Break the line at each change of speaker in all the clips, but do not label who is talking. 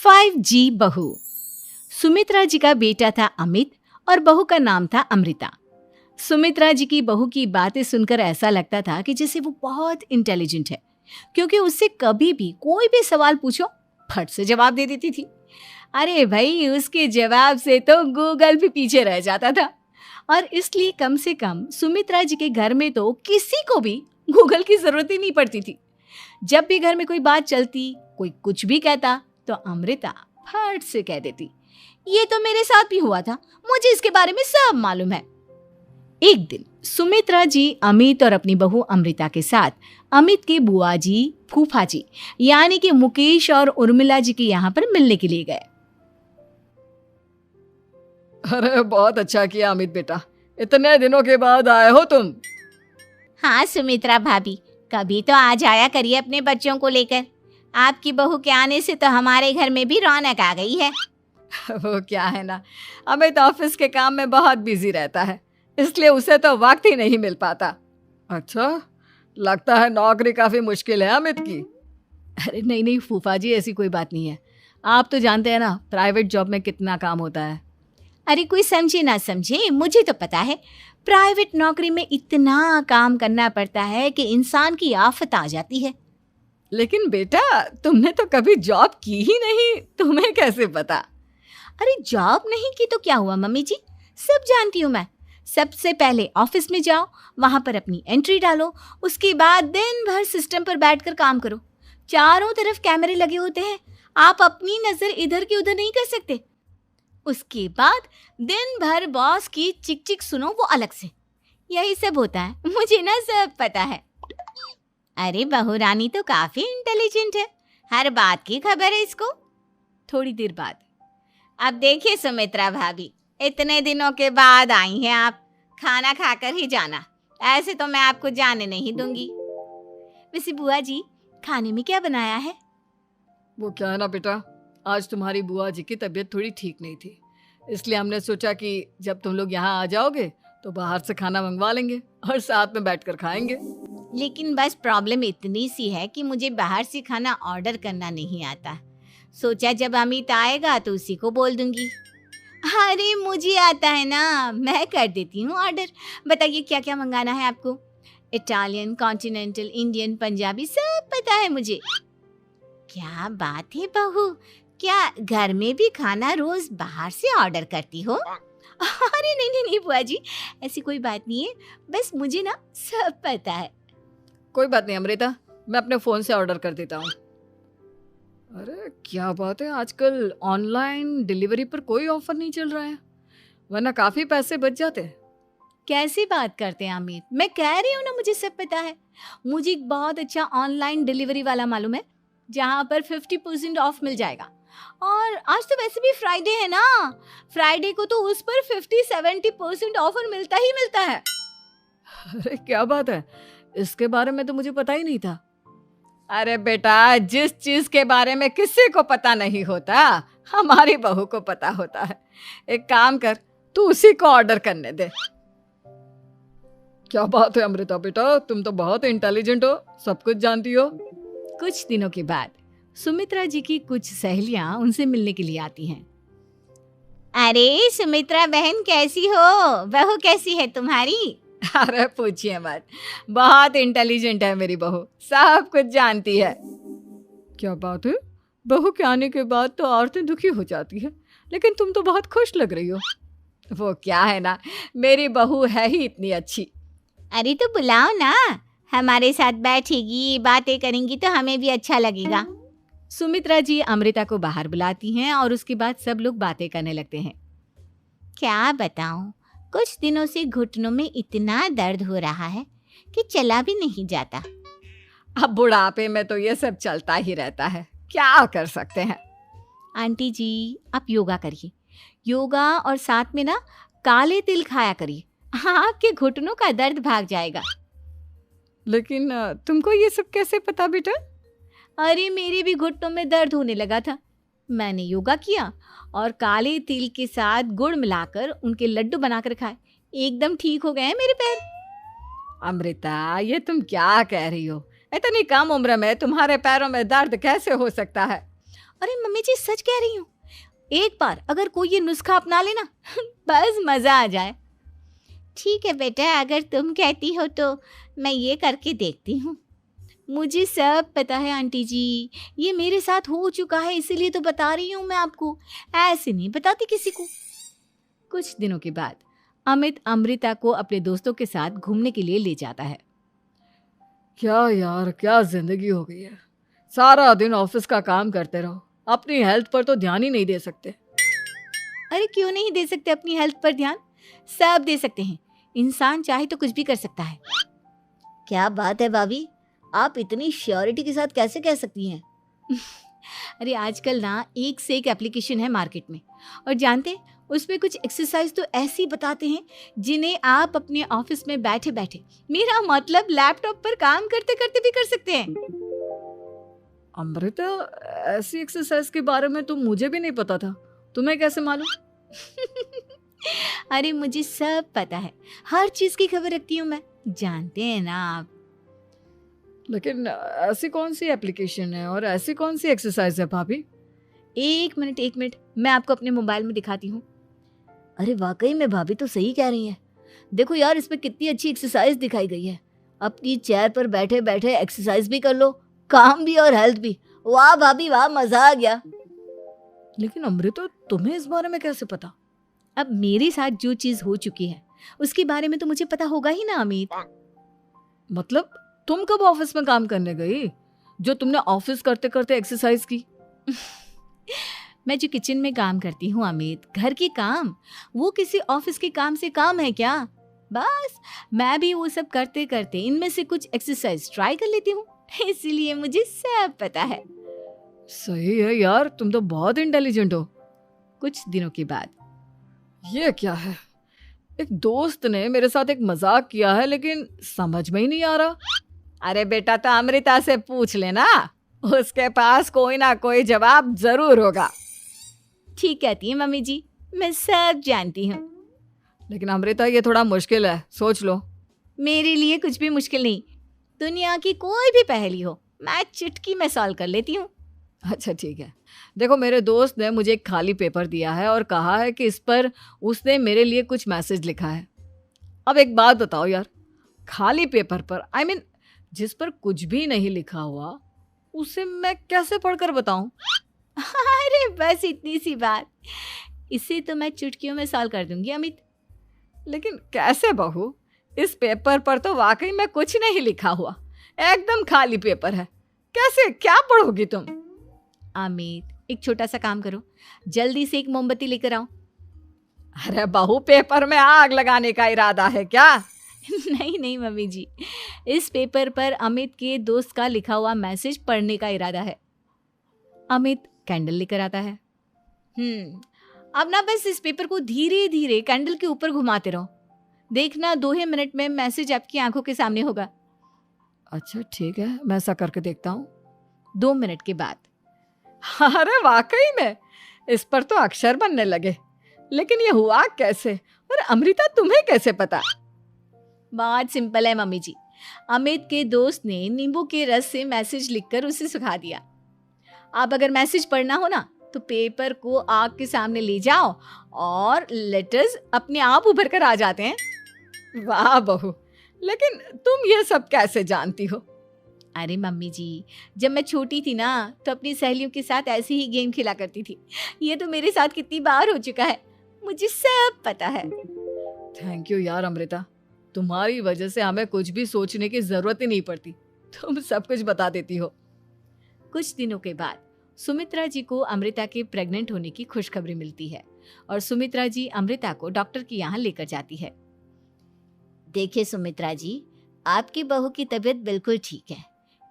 5G बहू। सुमित्रा जी का बेटा था अमित और बहू का नाम था अमृता। सुमित्रा जी की बहू की बातें सुनकर ऐसा लगता था कि जैसे वो बहुत इंटेलिजेंट है, क्योंकि उससे कभी भी कोई भी सवाल पूछो फट से जवाब दे देती थी। अरे भाई, उसके जवाब से तो गूगल भी पीछे रह जाता था। और इसलिए कम से कम सुमित्रा जी के घर में तो किसी को भी गूगल की जरूरत ही नहीं पड़ती थी। जब भी घर में कोई बात चलती, कोई कुछ भी कहता, तो अमृता फट से कह देती, ये तो मेरे साथ भी हुआ था, मुझे इसके बारे में सब मालूम है। एक दिन सुमित्रा जी अमित और अपनी बहू अमृता के साथ अमित के बुआ जी, फूफा जी यानी कि मुकेश और उर्मिला जी के यहाँ पर मिलने के लिए गए।
अरे बहुत अच्छा किया अमित बेटा, इतने दिनों के बाद आए हो तुम।
हाँ सुमित्रा भाभी, कभी तो आ जाया करिए अपने बच्चों को लेकर। आपकी बहू के आने से तो हमारे घर में भी रौनक आ गई है।
वो क्या है ना, अमित ऑफिस के काम में बहुत बिजी रहता है, इसलिए उसे तो वक्त ही नहीं मिल पाता। अच्छा, लगता है नौकरी काफी मुश्किल है अमित की।
अरे नहीं फूफा जी, ऐसी कोई बात नहीं है। आप तो जानते हैं ना प्राइवेट जॉब में कितना काम होता है।
अरे कोई समझे ना समझे, मुझे तो पता है प्राइवेट नौकरी में इतना काम करना पड़ता है कि इंसान की आफत आ जाती है।
लेकिन बेटा, तुमने तो कभी जॉब की ही नहीं, तुम्हें कैसे पता?
अरे जॉब नहीं की तो क्या हुआ मम्मी जी, सब जानती हूँ मैं। सबसे पहले ऑफिस में जाओ, वहां पर अपनी एंट्री डालो, उसके बाद दिन भर सिस्टम पर बैठकर काम करो। चारों तरफ कैमरे लगे होते हैं, आप अपनी नजर इधर की उधर नहीं कर सकते। उसके बाद दिन भर बॉस की चिक चिक सुनो, वो अलग से। यही सब होता है, मुझे ना सब पता है। अरे बहू रानी तो काफी इंटेलिजेंट है, हर बात की खबर है इसको।
थोड़ी देर बाद,
अब देखिए सुमित्रा भाभी, इतने दिनों के बाद आई हैं आप, खाना खाकर ही जाना, ऐसे तो मैं आपको जाने नहीं दूंगी।
वैसे बुआ जी, खाने में क्या बनाया है?
वो क्या है ना बेटा, आज तुम्हारी बुआ जी की तबीयत थोड़ी ठीक नहीं थी, इसलिए हमने सोचा कि जब तुम लोग यहाँ आ जाओगे तो बाहर से खाना मंगवा लेंगे और साथ में बैठकर खाएंगे।
लेकिन बस प्रॉब्लम इतनी सी है कि मुझे बाहर से खाना ऑर्डर करना नहीं आता। सोचा जब अमित आएगा तो उसी को बोल दूंगी। अरे मुझे आता है ना, मैं कर देती हूँ ऑर्डर। बताइए क्या क्या मंगाना है आपको? इटालियन, कॉन्टिनेंटल, इंडियन, पंजाबी, सब पता है मुझे। क्या बात है बहू, क्या घर में भी खाना रोज बाहर से ऑर्डर करती हो?
अरे नहीं बुआ जी, ऐसी कोई बात नहीं है, बस मुझे ना सब पता है।
कोई बात नहीं अमृता, मैं अपने फोन से ऑर्डर कर देता हूँ। अरे क्या बात है, आजकल ऑनलाइन डिलीवरी पर कोई ऑफर नहीं चल रहा है, वरना काफी पैसे बच जाते हैं।
कैसी बात करते हैं अमित, मैं कह रही हूँ ना मुझे सब पता है। मुझे एक बहुत अच्छा ऑनलाइन डिलीवरी वाला मालूम है, जहाँ पर 50% ऑफ मिल जाएगा। और आज तो वैसे भी फ्राइडे है ना, फ्राइडे को तो उस पर 50-70% ऑफर मिलता ही मिलता है।
अरे क्या बात है, इसके बारे में तो मुझे पता ही नहीं था। अरे बेटा, जिस चीज के बारे में किसी को पता नहीं होता, हमारी बहू को पता होता है। एक काम कर, तू उसी को ऑर्डर करने दे। क्या बात है अमृता बेटा, तुम तो बहुत इंटेलिजेंट हो, सब कुछ जानती हो।
कुछ दिनों के बाद सुमित्रा जी की कुछ सहेलियां उनसे मिलने के लिए आती हैं।
अरे सुमित्रा बहन कैसी हो, बहू कैसी है तुम्हारी?
अरे पूछिए मत, बहुत इंटेलिजेंट है मेरी बहू, सब कुछ जानती है। क्या बात है, बहू के आने के बाद तो औरतें दुखी हो जाती है, लेकिन तुम तो बहुत खुश लग रही हो। वो क्या है ना, मेरी बहू है ही इतनी अच्छी।
अरे तो बुलाओ ना, हमारे साथ बैठेगी, बातें करेंगी तो हमें भी अच्छा लगेगा।
सुमित्रा जी अमृता को बाहर बुलाती हैं और उसके बाद सब लोग बातें करने लगते हैं।
क्या बताऊं, कुछ दिनों से घुटनों में इतना दर्द हो रहा है कि चला भी नहीं जाता।
अब बुढ़ापे में तो ये सब चलता ही रहता है, क्या कर सकते हैं।
आंटी जी, आप योगा करिए, योगा और साथ में ना काले तिल खाया करिए, आपके घुटनों का दर्द भाग जाएगा।
लेकिन तुमको ये सब कैसे पता बेटा?
अरे मेरे भी घुटनों में दर्द होने लगा था, मैंने योगा किया और काले तिल के साथ गुड़ मिलाकर उनके लड्डू बनाकर खाए, एकदम ठीक हो गए हैं मेरे पैर।
अमृता, ये तुम क्या कह रही हो? इतनी कम उम्र में तुम्हारे पैरों में दर्द कैसे हो सकता है?
अरे मम्मी जी सच कह रही हूँ, एक बार अगर कोई ये नुस्खा अपना लेना बस मज़ा आ जाए। ठीक है बेटा, अगर तुम कहती हो तो मैं ये करके देखती हूँ। मुझे सब पता है आंटी जी, ये मेरे साथ हो चुका है, इसीलिए तो बता रही हूँ मैं आपको, ऐसे नहीं बताती किसी को।
कुछ दिनों के बाद अमित अमृता को अपने दोस्तों के साथ घूमने के लिए ले जाता है।
क्या यार, क्या जिंदगी हो गई है। सारा दिन ऑफिस का काम करते रहो, अपनी हेल्थ पर तो ध्यान ही नहीं दे सकते।
अरे क्यों नहीं दे सकते अपनी हेल्थ पर ध्यान? सब दे सकते हैं, इंसान चाहे तो कुछ भी कर सकता है।
क्या बात है भाभी, आप इतनी श्योरिटी के साथ कैसे कह सकती हैं?
अरे आजकल ना एक से एक एप्लीकेशन है मार्केट में, और जानते हैं उसमें कुछ एक्सरसाइज तो ऐसी बताते हैं जिन्हें आप अपने ऑफिस में बैठे बैठे, मेरा मतलब लैपटॉप पर काम करते करते भी कर सकते हैं।
अमृता, ऐसी एक्सरसाइज के बारे में तो मुझे भी नहीं पता था, तुम्हें कैसे मालूम?
अरे मुझे सब पता है, हर चीज की खबर रखती हूँ मैं, जानते हैं ना आप।
लेकिन ऐसी कौन सी एप्लीकेशन है और ऐसी कौन सी एक्सरसाइज है भाभी?
एक मिनट, मैं आपको अपने मोबाइल में दिखाती हूँ।
अरे वाकई में भाभी तो सही कह रही हैं। देखो यार, इसमें कितनी अच्छी एक्सरसाइज दिखाई गई है। अपनी चेयर पर बैठे बैठे एक्सरसाइज भी कर लो, काम भी और हेल्थ भी। वाह भाभी वाह, मजा आ गया।
लेकिन अमृता, तुम्हें इस बारे में कैसे पता?
अब मेरे साथ जो चीज हो चुकी है उसके बारे में तो मुझे पता होगा ही ना अमित।
मतलब तुम कब ऑफिस में काम करने गई जो तुमने ऑफिस करते करते एक्सरसाइज की?
मैं जो किचन में काम करती हूँ अमित, घर के काम, वो किसी ऑफिस के काम से काम है क्या? बस मैं भी वो सब करते करते इनमें से कुछ एक्सरसाइज ट्राई कर लेती हूँ, इसीलिए मुझे सब पता है।
सही है यार, तुम तो बहुत इंटेलिजेंट हो।
कुछ दिनों के बाद
ये क्या है, एक दोस्त ने मेरे साथ एक मजाक किया है लेकिन समझ में ही नहीं आ रहा।
अरे बेटा, तो अमृता से पूछ लेना, उसके पास कोई ना कोई जवाब जरूर होगा। ठीक कहती है मम्मी जी, मैं सब जानती हूँ।
लेकिन अमृता, ये थोड़ा मुश्किल है, सोच लो।
मेरे लिए कुछ भी मुश्किल नहीं, दुनिया की कोई भी पहेली हो मैं चुटकी में सॉल्व कर लेती हूँ।
अच्छा ठीक है, देखो मेरे दोस्त ने मुझे एक खाली पेपर दिया है और कहा है कि इस पर उसने मेरे लिए कुछ मैसेज लिखा है। अब एक बात बताओ यार, खाली पेपर पर, आई मीन जिस पर कुछ भी नहीं लिखा हुआ, उसे मैं कैसे पढ़कर बताऊं?
अरे बस इतनी सी बात, इसे तो मैं चुटकियों में सॉल्व कर दूंगी अमित।
लेकिन कैसे बहू, इस पेपर पर तो वाकई में कुछ नहीं लिखा हुआ, एकदम खाली पेपर है, कैसे, क्या पढ़ोगी तुम?
अमित, एक छोटा सा काम करो, जल्दी से एक मोमबत्ती लेकर आओ।
अरे बहू, पेपर में आग लगाने का इरादा है क्या?
नहीं मम्मी जी, इस पेपर पर अमित के दोस्त का लिखा हुआ मैसेज पढ़ने का इरादा है। अमित कैंडल लेकर आता है। अब ना बस इस पेपर को धीरे धीरे कैंडल के ऊपर घुमाते रहो, देखना 2 ही मिनट में मैसेज आपकी आंखों के सामने होगा।
अच्छा ठीक है, मैं ऐसा करके देखता हूँ।
2 मिनट के बाद,
अरे वाकई में इस पर तो अक्षर बनने लगे, लेकिन ये हुआ कैसे? और अमृता, तुम्हें कैसे पता?
बहुत सिंपल है मम्मी जी, अमित के दोस्त ने नींबू के रस से मैसेज लिखकर उसे सुखा दिया। अब अगर मैसेज पढ़ना हो ना तो पेपर को आग के सामने ले जाओ और लेटर्स अपने आप उभर कर आ जाते हैं।
वाह बहू, लेकिन तुम ये सब कैसे जानती हो?
अरे मम्मी जी, जब मैं छोटी थी ना तो अपनी सहेलियों के साथ ऐसे ही गेम खेला करती थी। ये तो मेरे साथ कितनी बार हो चुका है, मुझे सब पता है।
थैंक यू यार अमृता, तुम्हारी वजह से हमें कुछ भी सोचने की जरूरत ही नहीं पड़ती, तुम सब कुछ बता देती हो।
कुछ दिनों के बाद सुमित्रा जी को अमृता के प्रेग्नेंट होने की खुशखबरी मिलती है और सुमित्रा जी अमृता को डॉक्टर के यहाँ लेकर जाती है।
देखिए सुमित्रा जी, आपकी बहू की तबीयत बिल्कुल ठीक है,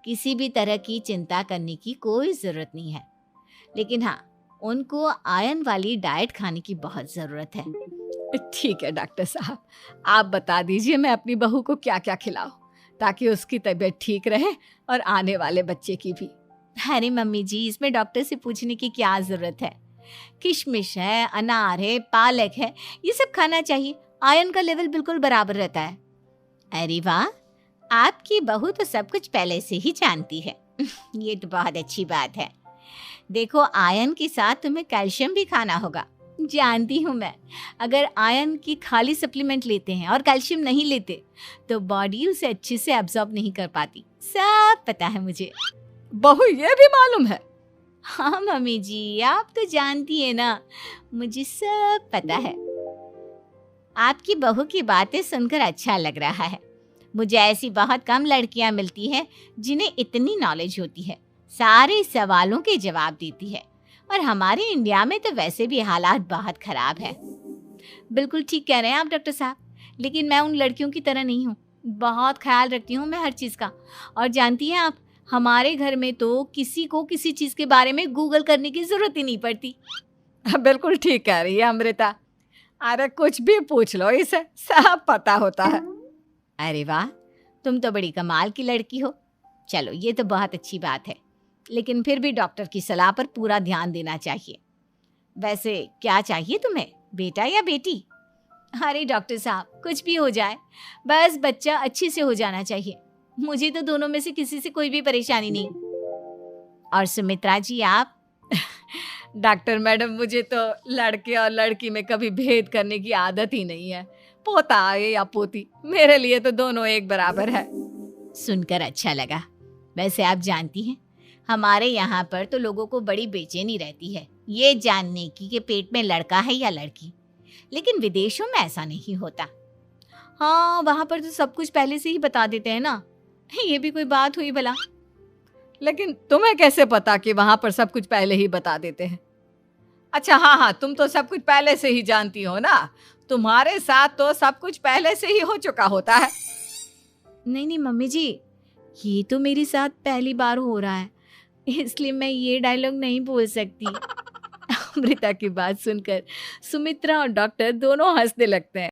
किसी भी तरह की चिंता करने की कोई ज़रूरत नहीं है। लेकिन हाँ, उनको आयरन वाली डाइट खाने की बहुत ज़रूरत है।
ठीक है डॉक्टर साहब, आप बता दीजिए मैं अपनी बहू को क्या क्या खिलाऊं ताकि उसकी तबीयत ठीक रहे और आने वाले बच्चे की भी।
अरे मम्मी जी, इसमें डॉक्टर से पूछने की क्या ज़रूरत है, किशमिश है, अनार है, पालक है, ये सब खाना चाहिए, आयरन का लेवल बिल्कुल बराबर रहता है।
अरे वाह, आपकी बहू तो सब कुछ पहले से ही जानती है। ये तो बहुत अच्छी बात है। देखो, आयरन के साथ तुम्हें कैल्शियम भी खाना होगा। जानती हूँ मैं, अगर आयरन की खाली सप्लीमेंट लेते हैं और कैल्शियम नहीं लेते तो बॉडी उसे अच्छे से एब्जॉर्ब नहीं कर पाती। सब पता है मुझे।
बहू ये भी मालूम है?
हाँ मम्मी जी, आप तो जानती है ना, मुझे सब पता है। आपकी बहू की बातें सुनकर अच्छा लग रहा है। मुझे ऐसी बहुत कम लड़कियां मिलती हैं जिन्हें इतनी नॉलेज होती है, सारे सवालों के जवाब देती है। और हमारे इंडिया में तो वैसे भी हालात बहुत खराब है। बिल्कुल ठीक कह रहे हैं आप डॉक्टर साहब, लेकिन मैं उन लड़कियों की तरह नहीं हूँ। बहुत ख्याल रखती हूँ मैं हर चीज़ का। और जानती हैं आप, हमारे घर में तो किसी को किसी चीज़ के बारे में गूगल करने की ज़रूरत ही नहीं पड़ती।
बिल्कुल ठीक कह रही है अमृता। अरे कुछ भी पूछ लो इसे, सब पता होता है।
अरे वाह, तुम तो बड़ी कमाल की लड़की हो। चलो, ये तो बहुत अच्छी बात है, लेकिन फिर भी डॉक्टर की सलाह पर पूरा ध्यान देना चाहिए। वैसे क्या चाहिए तुम्हें, बेटा या बेटी? अरे डॉक्टर साहब, कुछ भी हो जाए, बस बच्चा अच्छे से हो जाना चाहिए। मुझे तो दोनों में से किसी से कोई भी परेशानी नहीं। और सुमित्रा जी, आप?
डॉक्टर मैडम, मुझे तो लड़के और लड़की में कभी भेद करने की आदत ही नहीं है। पोता आए या पोती, मेरे लिए तो दोनों एक बराबर है।
सुनकर अच्छा लगा। वैसे आप जानती हैं, हमारे यहाँ पर तो लोगों को बड़ी बेचैनी रहती है ये जानने की कि पेट में लड़का है या लड़की, लेकिन विदेशों में ऐसा नहीं होता।
हाँ, वहाँ पर तो सब कुछ पहले से ही बता देते हैं ना। ये भी कोई बात हुई भला?
लेकिन तुम्हें कैसे पता कि वहां पर सब कुछ पहले ही बता देते हैं? अच्छा हाँ, तुम तो सब कुछ पहले से ही जानती हो ना। तुम्हारे साथ तो सब कुछ पहले से ही हो चुका होता है।
नहीं मम्मी जी, ये तो मेरे साथ पहली बार हो रहा है, इसलिए मैं ये डायलॉग नहीं बोल सकती। अमृता की बात सुनकर सुमित्रा और डॉक्टर दोनों हंसने लगते हैं।